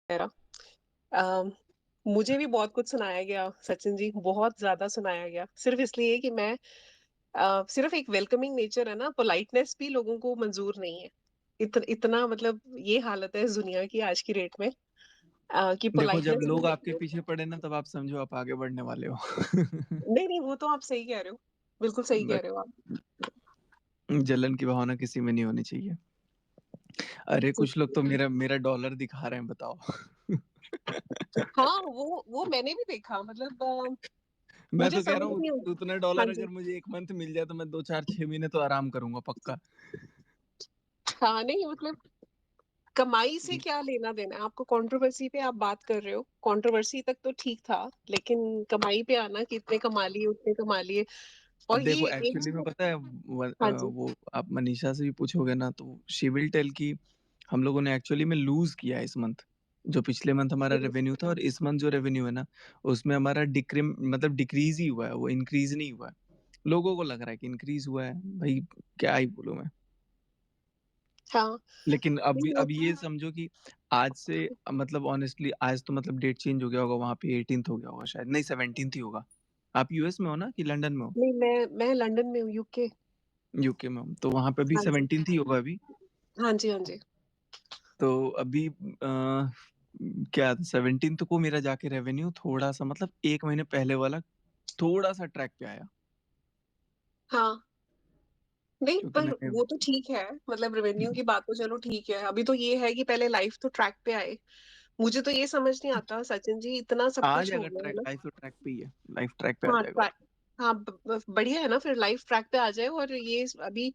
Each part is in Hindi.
मेरा। अ, मुझे भी बहुत कुछ सुनाया गया सचिन जी, बहुत ज़्यादा सुनाया गया। सिर्फ़ इसलिए कि मैं सिर्फ़ एक वेलकमिंग नेचर है ना, पोलाइटनेस भी लोगों को मंज़ूर नहीं है। इतना मतलब ये हालत है इस दुनिया की आज की डेट में कि देखो जब पोलाइटनेस लोग आपके भी पीछे पड़े ना तब आप समझो आप आगे बढ़ने वाले हो। नहीं, नहीं, वो तो आप सही कह रहे हो। बिल्कुल सही कह बट रहे हो आप। जलन की भावना किसी में नहीं होनी चाहिए। अरे जी। कुछ लोग तो मेरा मेरा डॉलर दिखा रहे हैं बताओ। हाँ, वो मैंने भी देखा मतलब मैं मुझे तो कह रहा समझ हूँ नहीं। उतना हाँ डॉलर जी। अगर मुझे एक मंथ मिल जाए तो मैं 2 4 6 महीने तो आराम करूंगा पक्का। हाँ, नहीं मतलब कमाई से क्या लेना-देना है? आपको कंट्रोवर्सी पे आप बात कर रहे हो, कंट्रोवर्सी तक तो ठीक था, लेकिन कमाई पे आना कि इतने कमा लिए, उतने कमा लिए अब और ये देखो एक एक्चुअली में जो पता है हाँ जी। वो आप मनीषा से भी पूछोगे ना तो शी विल टेल कि हम लोगों ने एक्चुअली में लूज किया है इस मंथ। जो पिछले मंथ हमारा हुँ, रेवेन्यू था और इस मंथ जो रेवेन्यू है ना उसमें हमारा डिक्रिम मतलब डिक्रीज ही हुआ है, वो इंक्रीज नहीं हुआ है। लोगों को लग रहा है कि इंक्रीज हुआ है। भाई क्या ही बोलूं मैं। हाँ, लेकिन नहीं अब होता ये समझो कि आज से मतलब ऑनेस्टली आज तो मतलब डेट चेंज हो गया होगा, वहां पे 18th हो गया होगा शायद, नहीं 17th ही होगा। आप यूएस में हो ना कि लंदन में हो? नहीं मैं लंदन में हूँ, यूके। यूके में हो तो वहां पे भी हाँ जी। 17th ही होगा अभी। हाँ जी, हाँ जी। तो अभी क्या 17th को मेरा जाके रेवेन्यू थोड़ा सा मतलब 1 महीने पहले वाला थोड़ा सा ट्रैक पे आया। हाँ, नहीं क्योंकि पर मैंने वो तो ठीक है, मतलब रेवेन्यू की बात तो चलो ठीक है। अभी तो ये है कि पहले लाइफ तो ट्रैक पे आए। मुझे तो ये समझ नहीं आता सचिन जी, इतना सब आ कुछ हो जाएगा गया है ट्रैक, ना। लाइफ तो ट्रैक पे ही है, लाइफ ट्रैक पे आ हाँ, जाएगा। हाँ, बढ़िया है ना, फिर लाइफ ट्रैक पे आ जाए और ये अभी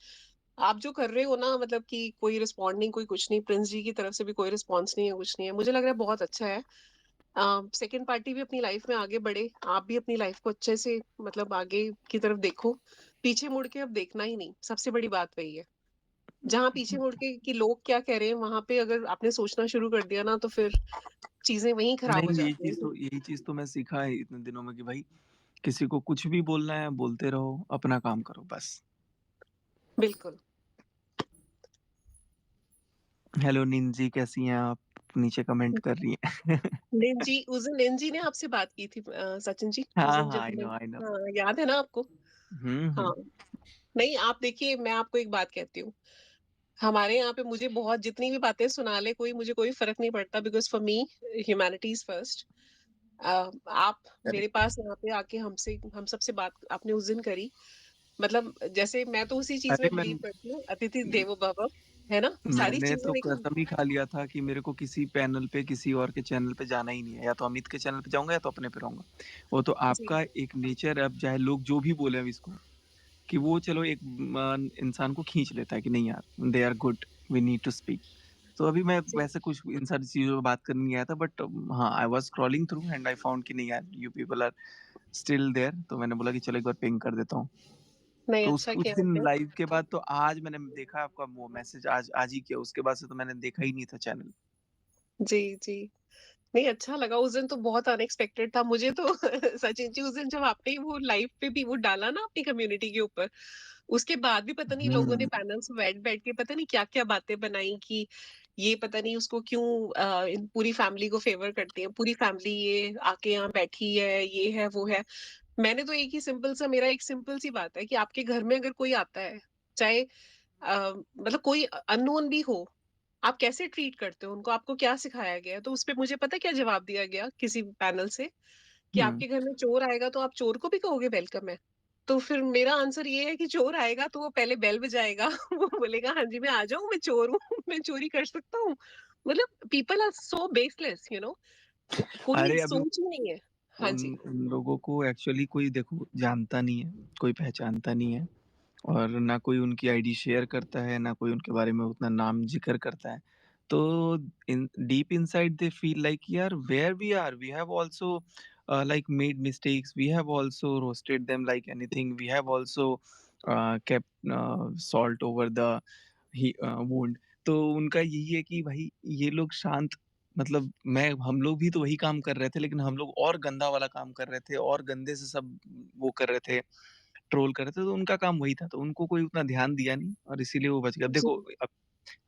आप जो कर रहे हो ना, मतलब कि कोई रिस्पॉन्ड नहीं, कोई कुछ नहीं, प्रिंस जी की तरफ से भी कोई रिस्पॉन्स नहीं है, कुछ नहीं है, मुझे लग रहा है बहुत अच्छा है। सेकंड पार्टी भी अपनी लाइफ में आगे बढ़े, आप भी अपनी लाइफ को अच्छे से मतलब आगे की तरफ देखो। पीछे मुड़ के अब देखना ही नहीं, सबसे बड़ी बात वही है। जहां पीछे मुड़ के कि लोग क्या कह रहे हैं, वहां पे अगर आपने सोचना शुरू कर दिया ना, तो फिर चीजें वहीं खराब हो नहीं जाती हैं। यही चीज तो मैं सीखा है इतने दिनों में कि भाई किसी को कुछ भी बोलना है बोलते रहो, अपना काम करो बस। बिल्कुल। हेलो निंजी, कैसी हैं आप? नीचे कमेंट कर रही हैं। लेंजी, उस दिन लेंजी ने आपसे बात की थी सचिन जी, उस हाँ दिन हाँ जब आई नो आई नो। हाँ, याद है ना आपको? हाँ, हम्म। नहीं आप देखिए, मैं आपको एक बात कहती हूँ। हमारे यहाँ पे मुझे बहुत जितनी भी बातें सुना ले कोई, मुझे कोई फर्क नहीं पड़ता, because for me humanity is first. आप मेरे करेक्ट। पास यहाँ पे आके हम सबसे बात आपने उस दिन करी। मतलब जैसे मैं तो उसी चीज अरे में बिलीव करती हूँ, अतिथि देवो भव, है ना, सारी मैंने चीजें तो देखो। कसम ही खा लिया था कि मेरे को किसी पैनल पे किसी और के चैनल पे जाना ही नहीं है, या तो अमित के चैनल पे जाऊंगा या तो अपने पे रहूंगा। वो तो जी, आपका एक नेचर है, अब चाहे लोग जो भी बोले अब इसको कि वो चलो एक इंसान को खींच लेता है कि नहीं यार they are good, we need to speak. तो अभी मैं जी, वैसे कुछ इन सारी चीजों पे बात करने नहीं आया था, बट हाँ I was scrolling through and I found कि नहीं यार you people are still there, तो मैंने बोला कि चलो एक बार पिंग कर देता हूँ। नहीं तो अच्छा उस किया दिन आपने। लाइव के बाद तो आज मैंने देखा आपका वो मैसेज, आज आज ही किया, उसके बाद से तो मैंने देखा ही नहीं था चैनल। जी, जी, नहीं अच्छा लगा, उस दिन तो बहुत अनएक्सपेक्टेड था मुझे तो। सचिन जी, उस दिन जब आपने वो लाइव पे भी वो डाला ना अपनी कम्युनिटी के ऊपर, उसके बाद भी पता नहीं लोगों ने हम्म। पैनल्स में बैठ बैठ के पता नहीं क्या क्या बातें बनाई कि ये पता नहीं उसको क्यों इन पूरी फैमिली को फेवर करती है, पूरी फैमिली ये आके यहाँ बैठी है, ये है वो है। मैंने तो एक ही सिंपल सा, मेरा एक सिंपल सी बात है कि आपके घर में अगर कोई आता है, चाहे मतलब कोई अननोन भी हो, आप कैसे ट्रीट करते हो उनको, आपको क्या सिखाया गया है? तो उसपे मुझे पता है क्या जवाब दिया गया किसी पैनल से, कि हम्म। आपके घर में चोर आएगा तो आप चोर को भी कहोगे वेलकम है। तो फिर मेरा आंसर ये है कि चोर आएगा तो वो पहले बेल बजाएगा। वो बोलेगा हाँ जी मैं आ जाऊं, मैं चोर हूँ। मैं चोरी कर सकता हूँ। मतलब पीपल आर सो बेसलेस, कोई अरे अभी सोच ही नहीं है। हाँ जी। उन लोगों को एक्चुअली कोई देखो जानता नहीं है, कोई पहचानता नहीं है, और ना कोई उनकी आईडी शेयर करता है, ना कोई उनके बारे में उतना नाम जिक्र करता है। तो in deep inside they feel like यार where we are we have also like made mistakes, we have also roasted them like anything, we have also kept salt over the wound। तो उनका यही है कि भाई ये लोग शांत, मतलब मैं हम लोग भी तो वही काम कर रहे थे, लेकिन हम लोग और गंदा वाला काम कर रहे थे और गंदे से सब वो कर रहे थे, ट्रोल कर रहे थे। तो उनका काम वही था, तो उनको कोई उतना ध्यान दिया नहीं और इसीलिए वो बच गया। अब जी। देखो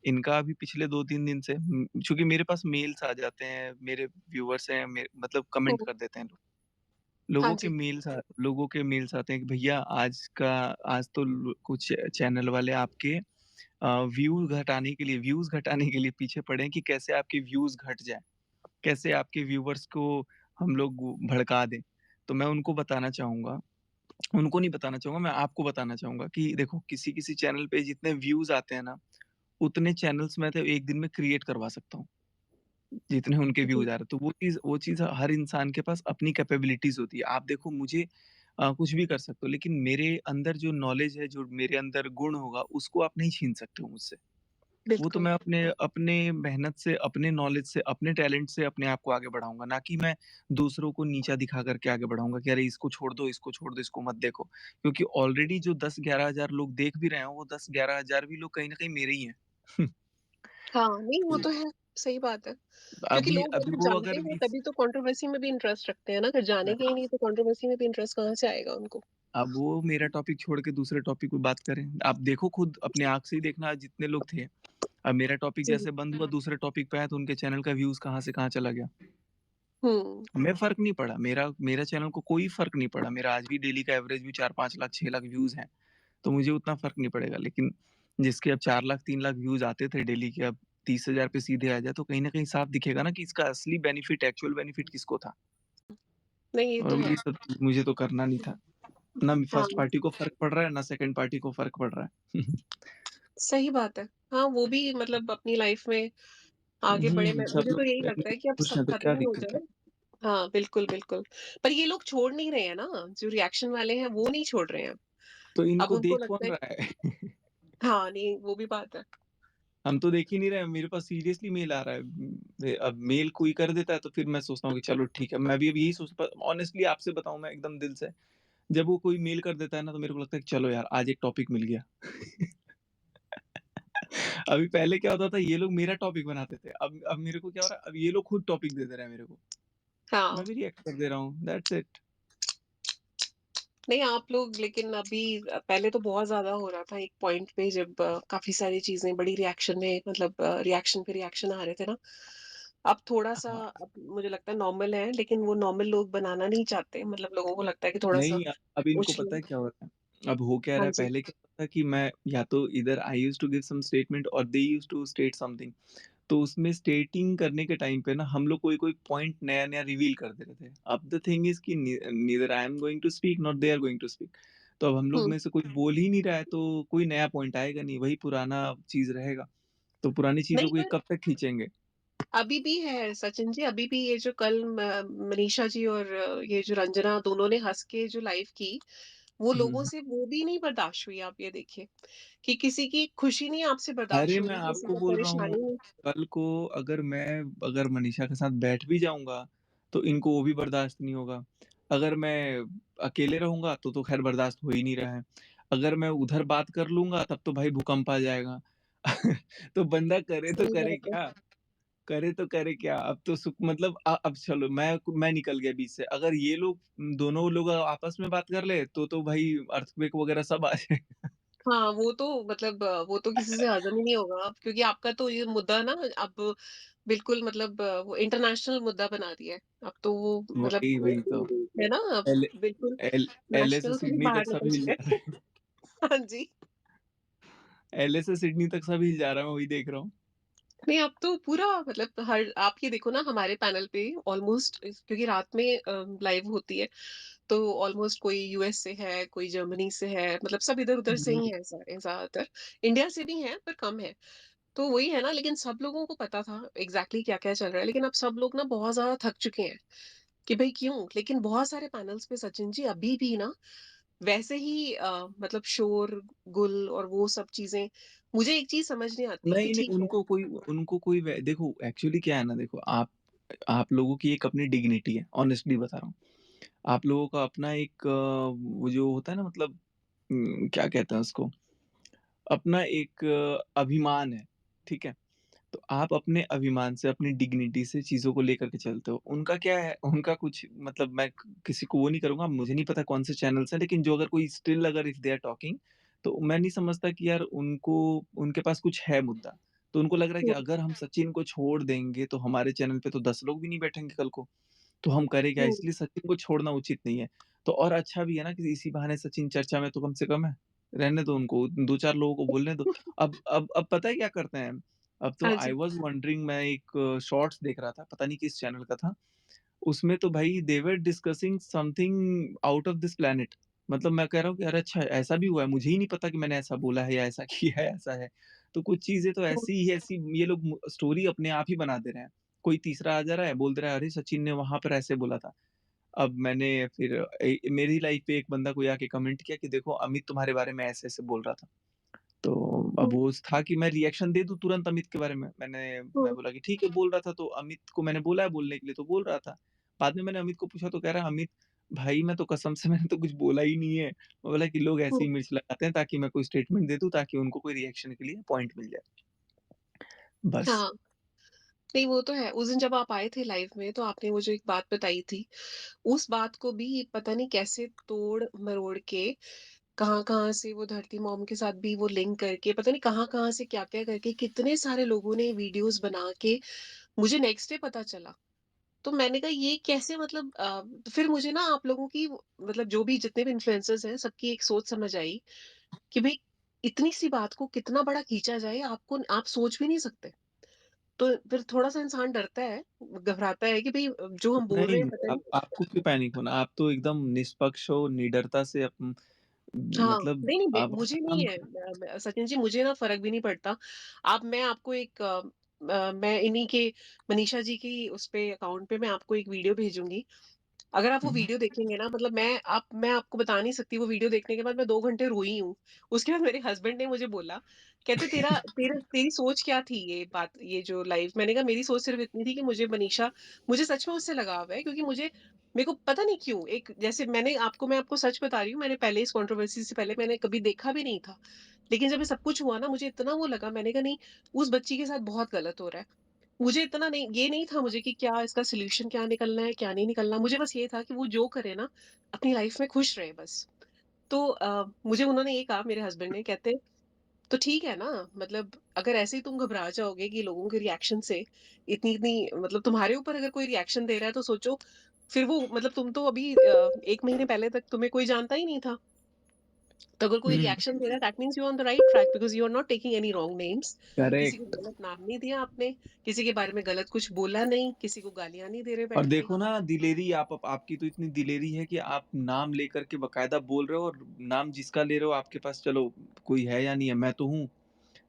इनका अभी पिछले 2-3 दिन से चूँकि मेरे पास मेल्स आ जाते हैं, मेरे व्यूअर्स हैं, मतलब कमेंट हुँ, कर देते हैं लोग। हाँ जी, लोगों के मेल्स आते हैं कि भैया आज तो कुछ चैनल वाले आपके व्यूज़ घटाने के लिए पीछे पड़े हैं कि कैसे आपके व्यूज़ घट जाएँ, कैसे आपके व्यूअर्स को हम लोग भड़का दें। तो मैं उनको बताना चाहूँगा, उनको नहीं बताना चाहूँगा, मैं आपको बताना चाहूँगा कि देखो किसी-किसी चैनल पे जितने व्यूज़ आते हैं ना, उतने चैनल्स मैं तो 1 दिन में क्रिएट करवा सकता हूँ, जितने उनके जी, व्यूज़ आ रहे हैं। तो वो चीज़ हर इंसान के पास अपनी कैपेबिलिटीज़ होती है। आप देखो मुझे कुछ भी कर सकते हो, लेकिन मेरे अंदर जो नॉलेज है, जो मेरे अंदर गुण होगा, उसको आप नहीं छीन सकते हो मुझसे। वो तो बिल्कुल। मैं अपने अपने मेहनत से, अपने नॉलेज से, अपने टैलेंट से अपने आप को आगे बढ़ाऊँगा, ना कि मैं दूसरों को नीचा दिखा कर के आगे बढ़ाऊँगा कि अरे इसको छोड़ दो, इसको मत देखो। क्योंकि ऑलरेडी जो 10-11 हज़ार लोग देख भी रहे हैं, वो 10-11 हज़ार भी लोग कहीं न कहीं मेरे ही हैं। हाँ, नहीं वो तो है, सही बात है। क्योंकि अभी लोग अभी अगर वो जानते अगर हैं 20 तभी तो कंट्रोवर्सी में भी इंटरेस्ट रखते हैं ना, अगर जानेंगे ही नहीं तो कंट्रोवर्सी में भी इंटरेस्ट कहाँ से आएगा उनको? अब वो मेरा टॉपिक छोड़ के दूसरे टॉपिक पे बात करें। आप देखो खुद अपनी आँख से ही देखना आज जितने लोग थे। अब मेरा टॉपिक जी। जैसे बंद हुआ दूसरे टॉपिक पे आया तो उनके चैनल का व्यूज़ कहाँ से कहाँ चला गया। हुँ, हमें फ़र्क नहीं पड़ा, मेरा मेरा चैनल को कोई फ़र्क नहीं पड़ा। मेरा आज भी डेली का एवरेज भी 4-5 लाख, 6 लाख व्यूज़ हैं, तो मुझे उतना फ़र्क नहीं पड़ेगा। लेकिन जिसके अब 4 लाख, 3 लाख व्यूज़ आते थे डेली के, अब 30,000 पे सीधे आ जाए, तो कहीं न कहीं साफ दिखेगा ना कि इसका असली बेनिफिट, एक्चुअल बेनिफिट किसको था। नहीं ये तो और है। ये सब चीज़ मुझे तो करना नहीं था। ना हाँ, फर्स्ट पार्टी को फ़र्क पड़ रहा है, ना सेकंड पार्टी को फ़र्क पड़ रहा है। सही बात है। हाँ, वो भी मतलब अपनी लाइफ़ में आगे बढ़े मैं सब मुझे तो लोग यही लगता है कि अब खुश सब हैं तो खत्म क्या ही हो दिक्कत है? जाए। हाँ, बिल्कुल, बिल्कुल। पर ये लोग छोड़ नहीं रहे हैं ना, जो रिएक्शन वाले हैं वो नहीं छोड़ रहे हैं। तो अब इनको उनको देख लगता कौन है रहा है? हाँ, नहीं वो भी बात है। हम तो देख ही नहीं रहे हैं, मेरे पास सीरियसली मेल आ रहा है। अब मेल कोई कर देता है तो फिर मैं सोचता हूँ कि चलो ठीक है, मैं भी अब यही सोचता ऑनेस्टली आपसे बताऊँ मैं एकदम दिल से, जब वो कोई मेल कर देता है ना तो मेरे को लगता है कि चलो यार आज एक टॉपिक मिल गया। अभी पहले क्या होता था ये लोग मेरा टॉपिक बनाते थे, अब मेरे को क्या हो रहा है, अब ये लोग खुद टॉपिक दे दे रहे हैं मेरे को। हाँ, मैं भी रिएक्ट कर दे रहा हूँ, दैट्स इट। नहीं आप लोग लेकिन अभी पहले तो बहुत ज़्यादा हो रहा था एक पॉइंट पे जब काफ़ी सारी चीज़ें बड़ी रिएक्शन में मतलब रिएक्शन पे रिएक्शन आ रहे थे ना। अब थोड़ा-सा हाँ, अब मुझे लगता है नॉर्मल है, लेकिन वो नॉर्मल लोग बनाना नहीं चाहते, मतलब लोगों को लगता है कि थोड़ा-सा नहीं अब इनको पता उछले है क्या हो रहा है? अब हो क्या रहा हाँ है, जी। पहले क्या होता था कि मैं या तो इधर I used to give some statement और they used to state something. तो उसमें स्टेटिंग करने के टाइम पे ना हम लोग कोई-कोई पॉइंट नया-नया रिवील कर दे रहे थे। अब द थिंग इज़ कि neither I am going to speak not they are going to speak. तो अब हम लोग हुँ। में से कोई बोल ही नहीं रहा है तो कोई नया पॉइंट आएगा नहीं, वही पुराना चीज़ रहेगा। तो पुरानी चीज़ों नहीं को ये पर कब तक खींचेंगे? अभी भी है सचिन जी, अभी भी ये जो कल मनीषा जी और ये जो रंजना दोनों ने हँस के जो लाइव की, वो लोगों हुँ। से वो भी नहीं बर्दाश्त हुई, आप ये देखिए, कि किसी की खुशी नहीं आपसे बर्दाश्त अरे हो मैं रही, किसी आपको का बोल रहा हूँ, परेशानी नहीं कल को अगर मनीषा के साथ बैठ भी जाऊँगा, तो इनको वो भी बर्दाश्त नहीं होगा। अगर मैं अकेले रहूँगा, तो ख़ैर बर्दाश्त हो ही नहीं रहा है। अगर मैं उधर बात कर लूँगा, तब तो भाई भूकंप आ जाएगा। तो बंदा करे तो सही करे बात है। क्या? करे तो करे क्या? अब तो मतलब अब चलो मैं निकल गया बीच से। अगर ये लोग दोनों लोग आपस में बात कर ले, तो भाई अर्थक्वेक वग़ैरह सब आ जाए। हाँ, वो तो मतलब वो तो किसी से हज़म ही नहीं होगा अब क्योंकि आपका तो ये मुद्दा ना अब बिल्कुल मतलब वो इंटरनेशनल मुद्दा बना दिया है। अब तो वो मतलब वही, वही तो। है ना अब एल बिल्कुल एल एलए से नेशनल से भी सिडनी बाहर तक सब निकल हिल चुका जा रहा है। है। हाँ जी। एलए से सिडनी तक सब हिल जा रहा है, मैं वही देख रहा हूँ। नहीं, अब तो पूरा मतलब हर आप ये देखो ना हमारे पैनल पे ऑलमोस्ट क्योंकि रात में लाइव होती है, तो ऑलमोस्ट कोई यूएस से है, कोई जर्मनी से है, मतलब सब इधर-उधर से हुँ। ही हैं सारे ज़्यादातर। इंडिया से भी हैं, पर कम है। तो वही है ना लेकिन सब लोगों को पता था एग्ज़ैक्टली क्या-क्या चल रहा है, लेकिन अब सब लोग ना बहुत ज़्यादा थक चुके हैं कि भई क्यों? लेकिन बहुत सारे पैनल्स पे सचिन जी अभी भी ना वैसे ही मतलब शोर-गुल और वो सब चीज़ें मुझे एक चीज़ समझ नहीं आती कि नहीं, नहीं ठीक है उनको कोई वे देखो एक्चुअली क्या है ना देखो आप लोगों की एक अपनी डिग्निटी है, ऑनेस्टली बता रहा हूँ। आप लोगों का अपना एक वो जो होता है ना मतलब क्या कहते हैं उसको? अपना एक अभिमान है, ठीक है? तो आप अपने अभिमान से, अपनी डिग्निटी से चीज़ों को लेकर के चलते हो। उनका क्या है, उनका कुछ मतलब मैं किसी को वो नहीं करूँगा, मुझे नहीं पता कौन से चैनल्स हैं, लेकिन जो अगर कोई स्टिल अगर इफ दे आर टॉकिंग, तो मैं नहीं समझता कि यार उनको उनके पास कुछ है मुद्दा। तो उनको लग रहा है कि हुँ, अगर हम सचिन को छोड़ देंगे तो हमारे चैनल पे तो 10 लोग भी नहीं बैठेंगे कल को। तो हम करें क्या? हुँ, इसलिए सचिन को छोड़ना उचित नहीं है। तो और अच्छा भी है ना कि इसी बहाने सचिन चर्चा में तो कम से कम है। रहने दो उनको, 2-4 लोगों को बोलने दो। अब पता है क्या करते हैं? अब तो हाँ आई जी। वाज़ वंडरिंग, मैं एक शॉर्ट्स देख रहा था, पता नहीं किस चैनल का था। उसमें तो भाई they were discussing something out of this planet. मतलब मैं कह रहा हूँ कि अरे अच्छा ऐसा भी हुआ है, मुझे ही नहीं पता कि मैंने ऐसा बोला है या ऐसा किया है, ऐसा है। तो कुछ चीज़ें तो हुँ, ऐसी ही ऐसी ये लोग स्टोरी अपने आप ही बना दे रहे हैं। कोई तीसरा आ जा रहा है, बोल दे रहा है, अरे सचिन ने वहाँ पर ऐसे बोला था। अब मैंने फिर मेरी लाइफ़ पे एक बंदा कोई आके कमेंट किया कि देखो अमित तुम्हारे बारे में ऐसे-ऐसे बोल रहा था। तो अब हुँ, वो था कि मैं रिएक्शन दे दूँ तुरंत अमित के बारे में। मैं हुँ, बोला कि ठीक है, बोल रहा था तो अमित को मैंने बोला है बोलने के लिए तो बोल रहा था। बाद में मैंने अमित को पूछा तो कह रहा है, अमित भाई मैं तो कसम से मैंने तो कुछ बोला ही नहीं है। मैं बोला कि लोग ऐसे हुँ। ही मिर्च लगाते हैं ताकि मैं कोई स्टेटमेंट दे दूँ ताकि उनको कोई रिएक्शन के लिए पॉइंट मिल जाए। बस। हाँ, नहीं वो तो है। उस दिन जब आप आए थे लाइव में तो आपने मुझे एक बात बताई थी। उस बात को भी पता नहीं कैसे तोड़-मरोड़ के कहाँ-कहाँ से वो धरती मॉम के साथ भी वो लिंक करके पता नहीं कहाँ-कहाँ से क्या-क्या करके कितने सारे लोगों ने वीडियोज़ बना के मुझे नेक्स्ट डे पता चला। तो मैंने कहा ये कैसे मतलब फिर मुझे ना आप लोगों की मतलब जो भी जितने भी इन्फ्लुएंसर्स हैं सबकी एक सोच समझ आई कि भई इतनी सी बात को कितना बड़ा खींचा जाए आपको आप सोच भी नहीं सकते। तो फिर थोड़ा-सा इंसान डरता है, घबराता है कि भई जो हम बोल रहे हैं नहीं, पता आप नहीं आपको क्यों पैनिक होना? आप तो एकदम निष्पक्ष हो, निडरता से हाँ, मतलब नहीं, नहीं आप मुझे अपना काम नहीं है करो। सचिन जी मुझे ना फ़र्क भी नहीं पड़ता। आप मैं आपको एक मैं इन्हीं के मनीषा जी की उस पे अकाउंट पे मैं आपको एक वीडियो भेजूँगी। अगर आप वो हुँ, वीडियो देखेंगे ना मतलब मैं आपको बता नहीं सकती वो वीडियो देखने के बाद मैं 2 घंटे रोई हूँ। उसके बाद मेरे हस्बैंड ने मुझे बोला, कहते तेरी सोच क्या थी ये जो लाइव मैंने कहा मेरी सोच सिर्फ़ इतनी थी कि मुझे सच में उससे लगाव है क्योंकि मेरे को पता नहीं क्यों एक जैसे मैं आपको सच बता रही हूँ मैंने पहले इस कंट्रोवर्सी से पहले मैंने कभी देखा भी नहीं था। लेकिन जब ये सब कुछ हुआ ना मुझे इतना वो लगा मैंने कहा नहीं, उस बच्ची के साथ बहुत गलत हो रहा है। मुझे इतना नहीं ये नहीं था मुझे कि क्या इसका सॉल्यूशन क्या निकलना है, क्या नहीं निकलना। मुझे बस ये था कि वो जो करे ना, अपनी लाइफ़ में खुश रहे बस। तो मुझे उन्होंने ये कहा मेरे हस्बैंड ने कहते, "तो ठीक है ना, मतलब अगर ऐसे ही तुम घबरा जाओगे कि लोगों के रिएक्शन से इतनी-इतनी मतलब तुम्हारे ऊपर अगर कोई रिएक्शन दे रहा है तो सोचो, फिर वो मतलब तुम तो अभी 1 महीने पहले तक तुम्हें कोई जानता ही नहीं था। तो अगर कोई हुँ, रिएक्शन दे रहा है that means you are on the right track because you are not taking any wrong names. किसी को करेक्ट। गलत नाम नहीं दिया आपने, किसी के बारे में गलत कुछ बोला नहीं, किसी को गालियाँ नहीं दे रहे और बैठ के। देखो ना दिलेरी आपकी तो इतनी दिलेरी है कि आप नाम लेकर के बाकायदा बोल रहे हो और नाम जिसका ले रहे हो आपके पास चलो कोई है या नहीं है, मैं तो हूँ।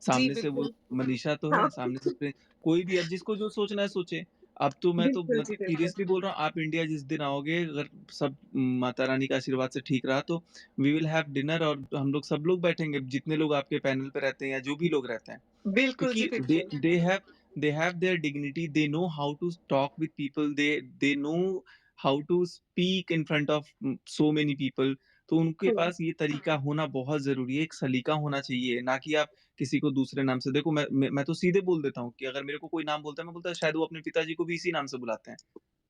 जी, सामने से वो बिल्कुल। मनीषा तो हाँ, है, सामने से कोई भी अब जिसको जो सोचना है सोचे। अब तो मैं तो बिल्कुल जी, मतलब बिल्कुल। सीरियसली बोल रहा हूँ, आप इंडिया जिस दिन आओगे अगर सब माता रानी का आशीर्वाद से ठीक रहा तो वी विल हैव डिनर और हम लोग सब लोग बैठेंगे, जितने लोग आपके पैनल पे रहते हैं या जो भी लोग रहते हैं। बिल्कुल जी, क्योंकि बिल्कुल। they have their dignity, they know how to talk with people, they know how to speak in front of so many people. तो उनके हुँ, पास ये तरीका होना बहुत ज़रूरी है, एक सलीका होना चाहिए, ना कि आप किसी को दूसरे नाम से देखो मैं तो सीधे बोल देता हूँ कि अगर मेरे को कोई नाम बोलता है, मैं बोलता है शायद वो अपने पिताजी को भी इसी नाम से बुलाते हैं।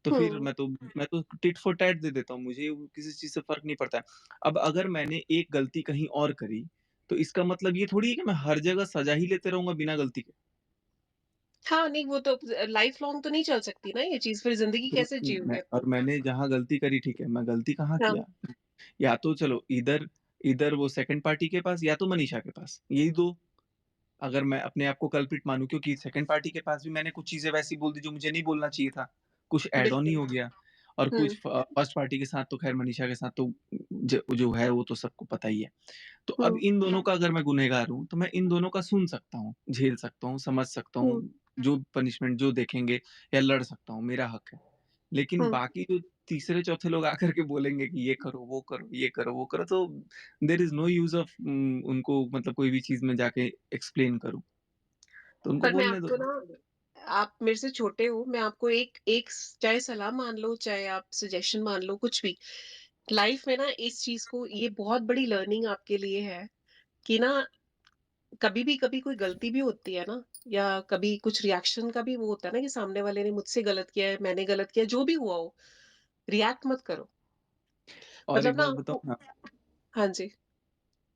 तो फिर हुँ। मैं तो टिट फॉर टैट दे देता हूँ, मुझे किसी चीज़ से फ़र्क नहीं पड़ता है। अब अगर मैंने एक गलती कहीं और करी, तो इसका मतलब ये थोड़ी है कि मैं हर जगह सज़ा ही लेते रहूँगा बिना गलती के। हाँ, नहीं वो तो लाइफ़ लॉन्ग तो नहीं चल सकती ना ये चीज़, फिर ज़िंदगी तो कैसे जियोगे अपनी? मैंने जहाँ गलती करी ठीक है, मैं गलती कहाँ हाँ, किया? या तो चलो इधर इधर वो सेकंड पार्टी के पास या तो मनीषा के पास, यही 2 अगर मैं अपने आप को कल्प्रिट मानूँ क्योंकि सेकंड पार्टी के पास भी मैंने कुछ चीज़ें वैसी बोल दी जो मुझे नहीं बोलना चाहिए था। कुछ ऐड ऑन ही बिल्कुल। हो गया और हुँ, कुछ फर्स्ट पार्टी के साथ तो ख़ैर मनीषा के साथ तो ज जो है वो तो सबको पता ही है। तो अब हुँ, इन दोनों का अगर मैं गुनहगार हूँ, तो मैं इन दोनों का सुन सकता हूँ, झेल सकता हूँ, समझ सकता हुँ, हूँ, जो पनिशमेंट जो देखेंगे या लड़ सकता हूँ, मेरा हक है। लेकिन हुँ। बाकी जो तीसरे-चौथे लोग आकर के बोलेंगे कि ये करो, वो करो, ये करो, वो करो, तो there is no use of उनको मतलब कोई भी चीज़ में जाके एक्सप्लेन करूँ, तो उनको पर मैं बोलने दो। आपको ना आप मेरे से छोटे हो, मैं आपको एक एक चाहे सलाह मान लो, चाहे आप सजेशन मान लो, कुछ भी। लाइफ़ में ना इस चीज़ को ये बहुत बड़ी लर्निंग आपके लिए है कि ना कभी भी कभी कोई गलती भी होती है ना या कभी कुछ रिएक्शन का भी वो होता है ना कि सामने वाले ने मुझसे गलत किया है, मैंने गलत किया है, जो भी हुआ हो, रिएक्ट मत करो। और मतलब एक ना बात बताऊँ आपको ना, हाँ जी।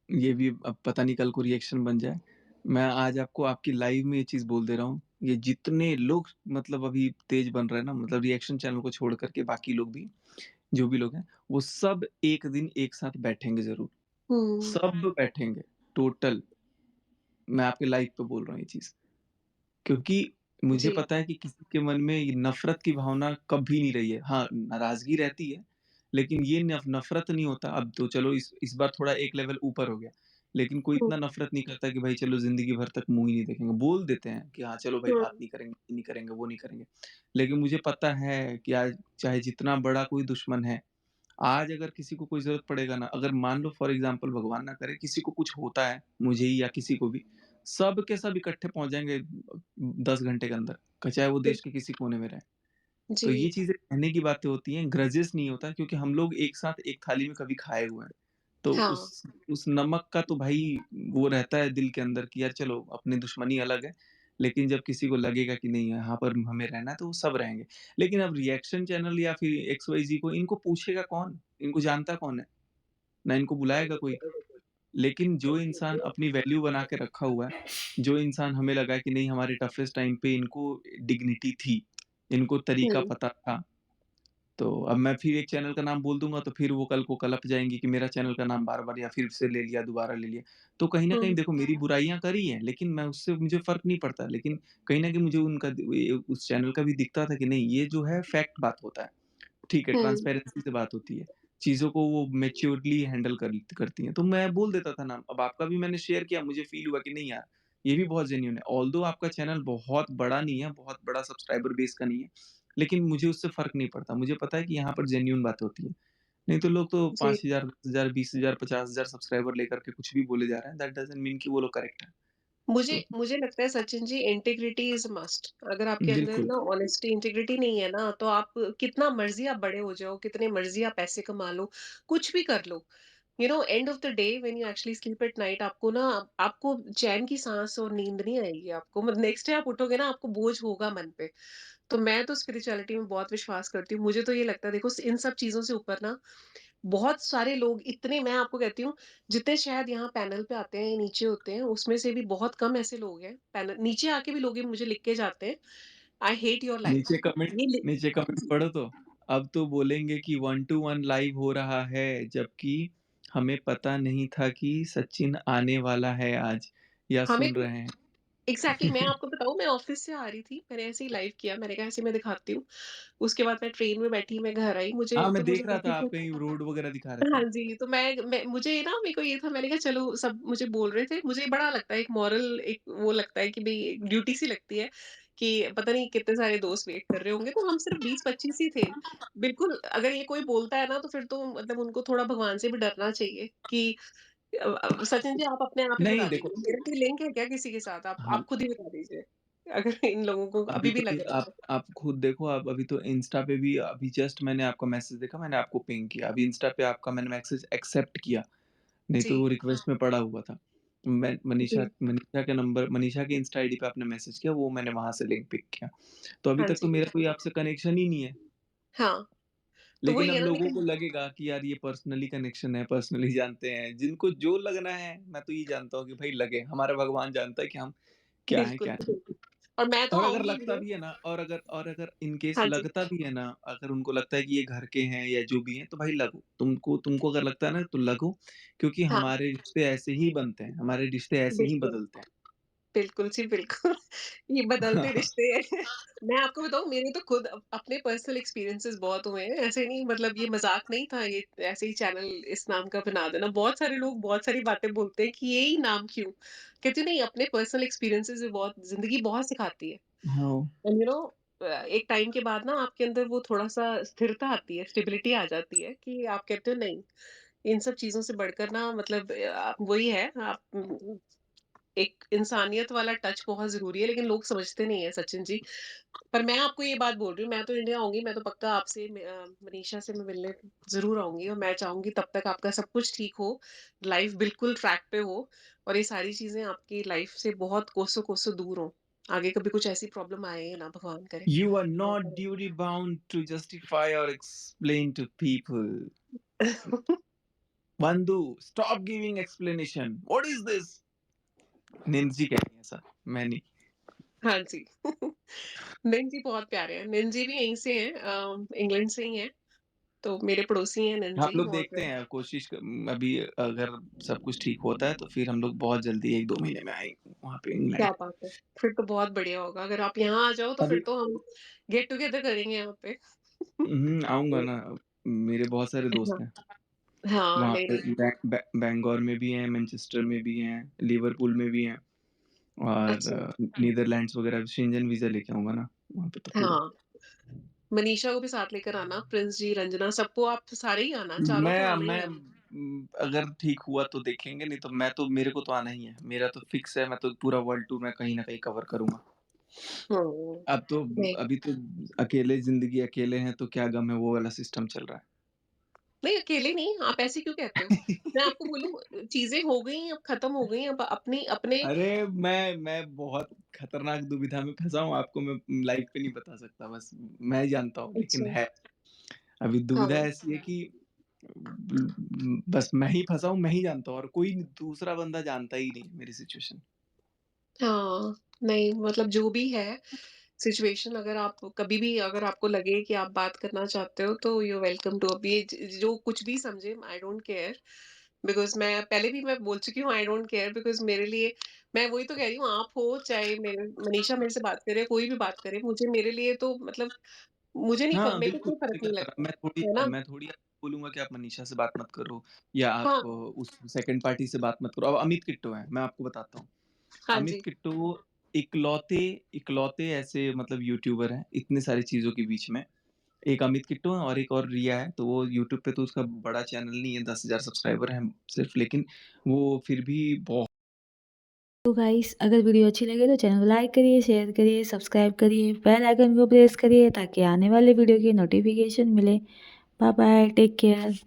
ये भी अब पता नहीं कल को रिएक्शन बन जाए। मैं आज आपको आपकी लाइव में ये चीज़ बोल दे रहा हूँ, ये जितने लोग मतलब अभी तेज़ बन रहे हैं ना, मतलब रिएक्शन चैनल को छोड़ कर के बाकी लोग भी, जो भी लोग हैं, वो सब एक दिन एक साथ बैठेंगे ज़रूर। हुँ, सब बैठेंगे, टोटल। मैं आपके लाइव पे बोल रहा हूँ ये चीज़। क्योंकि मुझे जी। पता है कि किसी के मन में ये नफ़रत की भावना कभी नहीं रही है। हाँ, नाराज़गी रहती है, लेकिन ये नफ़रत नहीं होता। अब तो चलो इस बार थोड़ा एक लेवल ऊपर हो गया। लेकिन कोई हुँ, इतना नफ़रत नहीं करता कि भाई चलो ज़िंदगी भर तक मुँह ही नहीं देखेंगे। बोल देते हैं कि हाँ, चलो भाई हुँ, बात नहीं करेंगे, ये नहीं करेंगे, वो नहीं करेंगे। लेकिन मुझे पता है कि आज चाहे जितना बड़ा कोई दुश्मन है, आज अगर किसी को कोई ज़रूरत पड़ेगा ना, अगर मान लो फॉर एग्ज़ाम्पल भगवान ना करे किसी को कुछ होता है, मुझे ही या किसी को भी, सब के सब इकट्ठे पहुँच जाएँगे 10 घंटे के अंदर, चाहे वो देश के किसी कोने में रहें। तो ये जी, चीज़ें कहने की बातें होती हैं, ग्रजेस नहीं होता क्योंकि हम लोग एक साथ एक थाली में कभी खाए हुए हैं। तो हाँ, उस नमक का तो भाई वो रहता है दिल के अंदर कि यार चलो अपनी दुश्मनी अलग है, लेकिन जब किसी को लगेगा कि नहीं यहाँ पर हमें रहना है तो वो सब रहेंगे। लेकिन अब रिएक्शन चैनल या फिर एक्स-वाई-ज़ेड को इनको पूछेगा कौन? इनको जानता कौन है? ना इनको बुलाएगा कोई। लेकिन जो इंसान अपनी वैल्यू बना के रखा हुआ है, जो इंसान हमें लगा कि नहीं हमारे टफ़ेस्ट टाइम पे इनको डिग्निटी थी, इनको तरीका हुँ, पता था, तो अब मैं फिर एक चैनल का नाम बोल दूँगा तो फिर वो कल को कलप जाएँगी कि मेरा चैनल का नाम बार-बार या फिर से ले लिया, दोबारा ले लिया। तो कहीं न कहीं हुँ, देखो मेरी बुराइयाँ करी हैं, लेकिन मैं उससे मुझे फ़र्क नहीं पड़ता। लेकिन कहीं न कहीं मुझे उनका उस चैनल का भी दिखता था कि नहीं ये जो है फैक्ट बात होता है। ठीक है, हुँ, ट्रांसपेरेंसी से बात होती है। चीज़ों को वो मैच्योरली हैंडल करती हैं। तो मैं बोल देता था नाम। अब आपका भी मैंने शेयर किया, मुझे फ़ील हुआ कि नहीं यार, ये भी बहुत जेन्युइन है। ऑल्दो आपका चैनल बहुत बड़ा नहीं है, बहुत बड़ा सब्सक्राइबर बेस का नहीं है, लेकिन मुझे उससे फ़र्क नहीं पड़ता। मुझे पता है कि यहाँ पर जेन्युइन बातें होती हैं। नहीं तो लोग तो जी। 5,000, 10,000, 20,000, 50,000 सब्सक्राइबर लेकर के कुछ भी बोले जा रहे हैं। दैट डज़न्ट मीन कि वो लोग करेक्ट हैं। मुझे तो मुझे लगता है Sachin ji, integrity is must. अगर आपके अंदर बिल्कुल, ना ऑनेस्टी, इंटीग्रिटी नहीं है ना, तो आप कितना मर्ज़ी आप बड़े हो जाओ, कितने मर्ज़ी आप पैसे कमा लो, कुछ भी कर लो, end of the day when you actually sleep at night, आपको ना आपको चैन की साँस और नींद नहीं आएगी आपको। नेक्स्ट डे आप उठोगे ना, आपको बोझ होगा मन पे। तो मैं तो स्पिरिचुअलिटी में बहुत विश्वास करती हूँ। मुझे तो ये लगता है, देखो इन सब चीज़ों से ऊपर ना बहुत सारे लोग, इतने मैं आपको कहती हूँ, जितने शायद यहाँ पैनल पे आते हैं, नीचे होते हैं, उसमें से भी बहुत कम ऐसे लोग हैं, पैनल नीचे आके भी लोग ये मुझे लिख के जाते हैं, आई हेट योर लाइफ। ये लि नीचे कमेंट जी, पढ़ो तो, अब तो बोलेंगे कि 1 टू 1 लाइव हो रहा है, जबकि हमें पता नहीं था कि सचिन आने वाला है आज या हमें सुन तो रहे हैं। एग्ज़ैक्टली, मैं आपको बताऊँ, मैं ऑफ़िस से आ रही थी, मैंने ऐसे ही लाइव किया, मैंने कहा ऐसे मैं दिखाती हूँ। उसके बाद मैं ट्रेन में बैठी, मैं घर आई, हाँ, मैं मुझे देख रहा था ऑफ़िस आप से कहीं रोड वगैरह दिखा रहे हाँ थे। जी, तो मैं मुझे ना, मेरे को ये था, मैंने कहा चलो, सब मुझे बोल रहे थे, मुझे बड़ा लगता है, एक मॉरल, एक वो लगता है कि भई ड्यूटी सी लगती है, कि पता नहीं कितने सारे दोस्त वेट कर रहे होंगे, तो हम सिर्फ 20-25 ही थे। बिल्कुल, अगर ये कोई बोलता है ना, तो फिर तो मतलब उनको थोड़ा भगवान से भी डरना चाहिए कि सचिन जी, आप अपने आप ही नहीं बता देखो, दीजिए, मेरा कोई लिंक है क्या किसी के साथ? आप हम खुद ही बता दीजिए, अगर इन लोगों को अभी अभी भी तो लग रहा है तो। आप खुद देखो, आप अभी तो इंस्टा पे भी अभी जस्ट मैंने आपका मैसेज देखा, मैंने आपको पिंग किया। अभी इंस्टा पे आपका मैंने मैसेज एक्सेप्ट किया, नहीं तो जी, वो रिक्वेस्ट में पड़ा हुआ था। मैं जी, मनीषा के इंस्टा आईडी पे आपने मैसेज किया, वो मैंने वहाँ से लिंक पिक किया। तो अभी हाँ तक तो जी, मेरा कोई आपसे कनेक्शन ही नहीं है। हाँ, तो लेकिन वही अब है ना, लोगों को लेकिन लगेगा कि यार ये पर्सनली कनेक्शन है, पर्सनली जानते हैं। जिनको जो लगना है, मैं तो ये जानता हूँ कि भाई लगे। हमारा भगवान जानता है कि हम क्या हैं, बिल्कुल, क्या नहीं। और मैं तो और अगर आऊँगी एक लगता दिन। भी है ना और अगर इन केस हाँ जी, लगता भी है ना, अगर उनको लगता है कि ये घर के हैं या जो भी हैं, तो भाई लगो। तुमको अगर लगता है ना, तो लगो क्योंकि हाँ, हमारे रिश्ते ऐसे ही बनते हैं, हमारे रिश्ते ऐसे ही बिल्कुल, बदलते हैं। बिल्कुल जी, बिल्कुल। ये बदलते रिश्ते हैं। मैं आपको बताऊँ, मेरे तो खुद अपने पर्सनल एक्सपीरियंसेस बहुत हुए हैं। ऐसे नहीं, मतलब ये मज़ाक नहीं था, ये ऐसे ही चैनल इस नाम का बना देना। बहुत सारे लोग बहुत सारी बातें बोलते हैं कि यही नाम क्यों? कहती हूँ नहीं, अपने पर्सनल एक्सपीरियंसेस से बहुत ज़िंदगी बहुत सिखाती है। हाँ, एंड एक टाइम के बाद ना आपके अंदर वो थोड़ा-सा स्थिरता आती है, स्टेबिलिटी आ जाती है, कि आप कहते हो नहीं, इन सब चीज़ों से बढ़कर ना, मतलब वही है, आप एक इंसानियत वाला टच बहुत ज़रूरी है, लेकिन लोग समझते नहीं हैं सचिन जी। पर मैं आपको ये बात बोल रही हूँ, मैं तो इंडिया आऊँगी, मैं तो पक्का आपसे मनीषा से मैं मिलने ज़रूर आऊँगी, और मैं चाहूँगी तब तक आपका सब कुछ ठीक हो, लाइफ़ बिल्कुल ट्रैक पे हो, और ये सारी चीज़ें आपकी लाइफ़ से बहुत कोसों-कोसों दूर हों। आगे कभी कुछ ऐसी प्रॉब्लम आए ही ना, भगवान करे। you are not duty bound to justify or explain to people. बंधु stop giving explanation, what is this? निंजी कहती है ऐसा, मैं नहीं। हाँ जी। निंजी बहुत प्यारे हैं। निंजी भी यहीं से हैं, इंग्लैंड से ही हैं, तो मेरे पड़ोसी हैं हम निंजी। लोग और देखते हैं, अभी अगर सब कुछ ठीक होता है तो फिर हम लोग बहुत जल्दी 1-2 महीने में आएंगे वहां पे क्या इंग्लैंड। बात है! फिर तो बहुत बढ़िया होगा, अगर आप यहाँ आ जाओ तो फिर अभी तो हम गेट टुगेदर करेंगे यहाँ पे। आऊंगा ना, मेरे बहुत सारे दोस्त हाँ, हैं हाँ, वहाँ नहीं, पे, नहीं। बैंगलोर में भी हैं, मैनचेस्टर में भी हैं, लिवरपूल में भी हैं, और अच्छा, नीदरलैंड्स वगैरह। शेंजन वीजा लेके आऊंगा ना वहाँ पे तो पूरा। हाँ, मनीषा को भी साथ लेकर आना, प्रिंस जी, रंजना, सबको आप सारे ही आना, चारों तो आना ही मैं है। अगर ठीक हुआ तो देखेंगे, नहीं तो मेरे को तो आना ही है। मेरा तो फिक्स है, मैं तो पूरा वर्ल्ड टूर में कहीं ना कहीं कवर करूंगा। हुँ, अब तो नहीं, अभी तो अकेले जिंदगी, अकेले हैं तो क्या गम है, वो वाला सिस्टम चल रहा नहीं अकेले नहीं, आप ऐसे क्यों कहते हो? मैं है। आपको बोलूँ, चीज़ें हो गई, अब खत्म हो गई, अब अपनी अपने। अरे मैं बहुत खतरनाक दुविधा में फंसा हूँ, आपको मैं लाइव पे नहीं बता सकता, बस मैं जानता हूँ, लेकिन अच्छा, है। अभी दुविधा हाँ, ऐसी है कि बस मैं ही फंसा हूँ, मैं ही जानता हूँ, और कोई दूसरा बंदा जानता ही नहीं मेरी सिचुएशन। हाँ, नहीं मतलब जो भी है सिचुएशन, अगर आप कभी भी, अगर आपको लगे कि आप बात करना चाहते हो तो यू आर वेलकम टू, अभी जो कुछ भी समझे, आई डोंट केयर। बिकॉज मैं पहले भी मैं बोल चुकी हूँ, आई डोंट केयर, बिकॉज मेरे लिए, मैं वही तो कह रही हूँ, आप हो चाहे मेरे मनीषा मेरे से बात करे, कोई भी बात करे, मुझे, मेरे लिए तो मतलब मुझे नहीं, हाँ, मेरे को बिल्कुल, कोई फर्क नहीं लगता, है ना? मैं थोड़ी आपको बोलूँगा कि आप मनीषा से बात मत करो, या आप हाँ, उस सेकंड पार्टी से बात मत करो। अब अमित किट्टो हैं, मैं आपको बताता हूँ। हाँ अमित जी, किट्टू इकलौते इकलौते ऐसे मतलब यूट्यूबर हैं, इतने सारी चीज़ों के बीच में। एक अमित किट्टू है और एक और रिया है, तो वो यूट्यूब पे तो उसका बड़ा चैनल नहीं है, 10,000 सब्सक्राइबर हैं सिर्फ, लेकिन वो फिर भी बहुत। तो गाइस अगर वीडियो अच्छी लगे तो चैनल को लाइक करिए, शेयर करिए, सब्सक्राइब करिए, बेल आइकन को प्रेस करिए ताकि आने वाले वीडियो की नोटिफिकेशन मिले। Bye bye, take care.